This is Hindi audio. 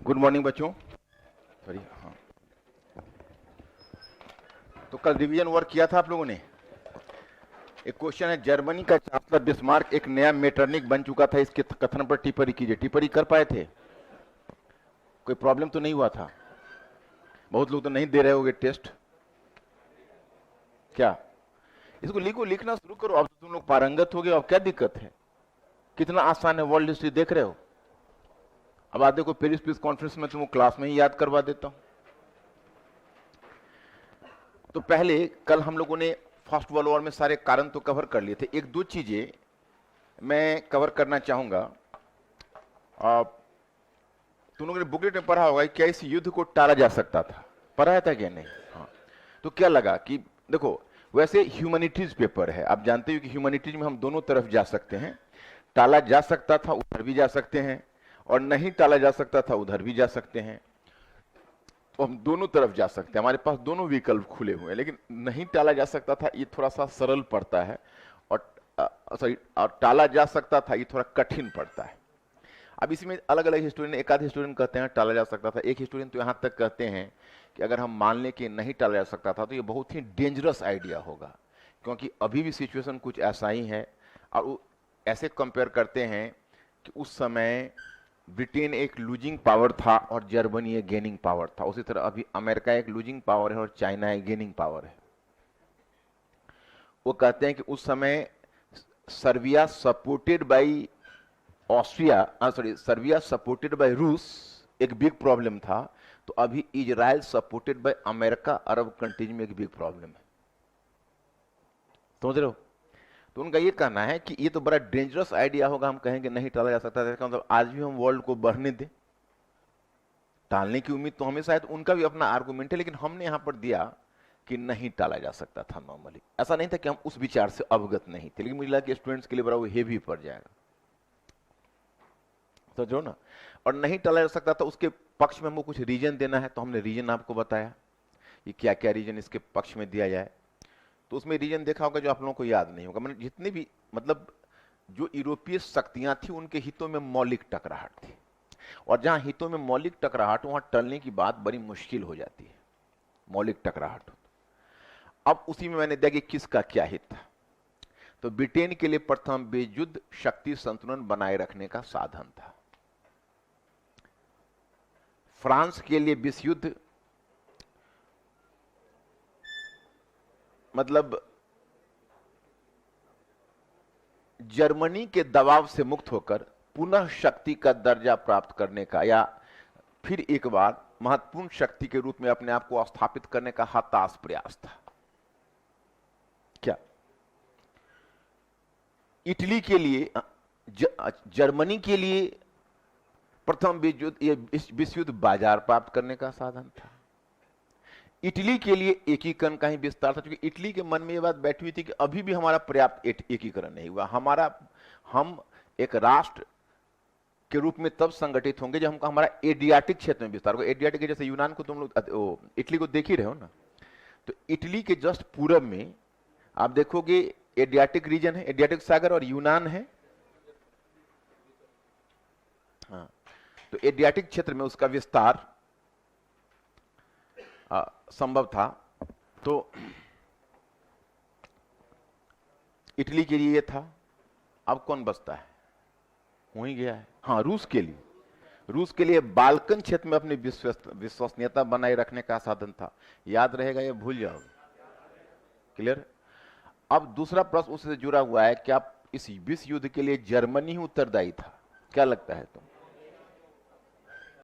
गुड मॉर्निंग बच्चों। सॉरी, हाँ, तो कल रिवीजन वर्क किया था आप लोगों ने। एक क्वेश्चन है, जर्मनी का चांसलर बिस्मार्क एक नया मेटरनिक बन चुका था, इसके कथन पर टिप्पणी कीजिए। टिप्पणी कर पाए थे? कोई प्रॉब्लम तो नहीं हुआ था? बहुत लोग तो नहीं दे रहे होगे टेस्ट। क्या इसको लिखो, लिखना शुरू करो। अब तो तुम लोग पारंगत हो गए, अब क्या दिक्कत है? कितना आसान है, वर्ल्ड हिस्ट्री देख रहे हो। अब आज देखो, पेरिस पीस कॉन्फ्रेंस में तुमको क्लास में ही याद करवा देता हूं। तो पहले कल हम लोगों ने फर्स्ट वर्ल्ड वॉर में सारे कारण तो कवर कर लिए थे। एक दो चीजें मैं कवर करना चाहूंगा। तुम लोगों ने बुकलेट में पढ़ा होगा, क्या इस युद्ध को टाला जा सकता था? पढ़ा था क्या? नहीं। हाँ, तो क्या लगा कि देखो, वैसे ह्यूमैनिटीज पेपर है, आप जानते हो कि ह्यूमैनिटीज में हम दोनों तरफ जा सकते हैं। टाला जा सकता था, उधर भी जा सकते हैं, और नहीं टाला जा सकता था, उधर भी जा सकते हैं। तो हम दोनों तरफ जा सकते हैं, हमारे पास दोनों विकल्प खुले हुए हैं। लेकिन नहीं टाला जा सकता था, ये थोड़ा सा सरल पड़ता है, और सॉरी, और टाला जा सकता था, ये थोड़ा कठिन पड़ता है। अब इसमें अलग अलग हिस्टोरियन, एक आध हिस्टोरियन कहते हैं टाला जा सकता था, एक हिस्टोरियन तो यहाँ तक कहते हैं कि अगर हम मान लें कि नहीं टाला जा सकता था तो ये बहुत ही डेंजरस आइडिया होगा, क्योंकि अभी भी सिचुएशन कुछ ऐसा ही है। और वो ऐसे कंपेयर करते हैं कि उस समय ब्रिटेन एक लूजिंग पावर था और जर्मनी एक गेनिंग पावर था। उसी तरह अभी अमेरिका एक लूजिंग पावर है और चाइना एक गेनिंग पावर है। वो कहते हैं कि उस समय Serbia supported by Austria, sorry, Serbia supported by रूस एक बिग प्रॉब्लम था। तो अभी Israel supported by America, Arab countries में एक बिग प्रॉब्लम है। समझ रहे हो? तो उनका ये कहना है कि ये तो बड़ा डेंजरस आइडिया होगा, हम कहेंगे नहीं टाला जा सकता। मतलब आज भी हम वर्ल्ड को बढ़ने दें, टालने की उम्मीद तो हमें, शायद उनका भी अपना आर्गुमेंट है, लेकिन हमने यहां पर दिया कि नहीं टाला जा सकता था। नॉर्मली ऐसा नहीं था कि हम उस विचार से अवगत नहीं थे, लेकिन मुझे लगा कि स्टूडेंट्स के लिए बड़ा वो हेवी पड़ जाएगा, तो जो ना, और नहीं टाला जा सकता था उसके पक्ष में हमको कुछ रीजन देना है। तो हमने रीजन आपको बताया कि क्या क्या रीजन इसके पक्ष में दिया जाए। तो उसमें रीजन देखा होगा जो आप लोगों को याद नहीं होगा। मैंने जितने भी, मतलब जो यूरोपीय शक्तियां थी उनके हितों में मौलिक टकराहट थी, और जहां हितों में मौलिक टकराहट, वहां टलने की बात बड़ी मुश्किल हो जाती है। मौलिक टकराहट। अब उसी में मैंने दिया कि किसका क्या हित था। तो ब्रिटेन के लिए प्रथम बेयुद्ध शक्ति संतुलन बनाए रखने का साधन था। फ्रांस के लिए विश्व युद्ध मतलब जर्मनी के दबाव से मुक्त होकर पुनः शक्ति का दर्जा प्राप्त करने का, या फिर एक बार महत्वपूर्ण शक्ति के रूप में अपने आप को स्थापित करने का हताश प्रयास था। क्या इटली के लिए, जर्मनी के लिए प्रथम विश्व युद्ध बाजार प्राप्त करने का साधन था। इटली के लिए एकीकरण का ही विस्तार था, क्योंकि इटली के मन में यह बात बैठी हुई थी कि अभी भी हमारा पर्याप्त एकीकरण नहीं हुआ। हम एक राष्ट्र के रूप में तब संगठित होंगे जब हमको हमारा एडियाटिक क्षेत्र में विस्तार होगा। एडियाटिक के जैसे यूनान को तुम लोग इटली को देख ही रहे हो ना, तो इटली के जस्ट पूरब में आप देखोगे एडियाटिक रीजन है, एडियाटिक सागर, और यूनान है। हाँ, तो एडियाटिक क्षेत्र में उसका विस्तार संभव था। तो इटली के लिए था। अब कौन बचता है? हो ही गया है। हाँ, रूस के लिए बाल्कन क्षेत्र में अपनी विश्वसनीयता बनाए रखने का साधन था। याद रहेगा या भूल जाओगे? क्लियर? अब दूसरा प्रश्न उससे जुड़ा हुआ है, क्या इस विश्व युद्ध के लिए जर्मनी ही उत्तरदायी था? क्या लगता है तुम?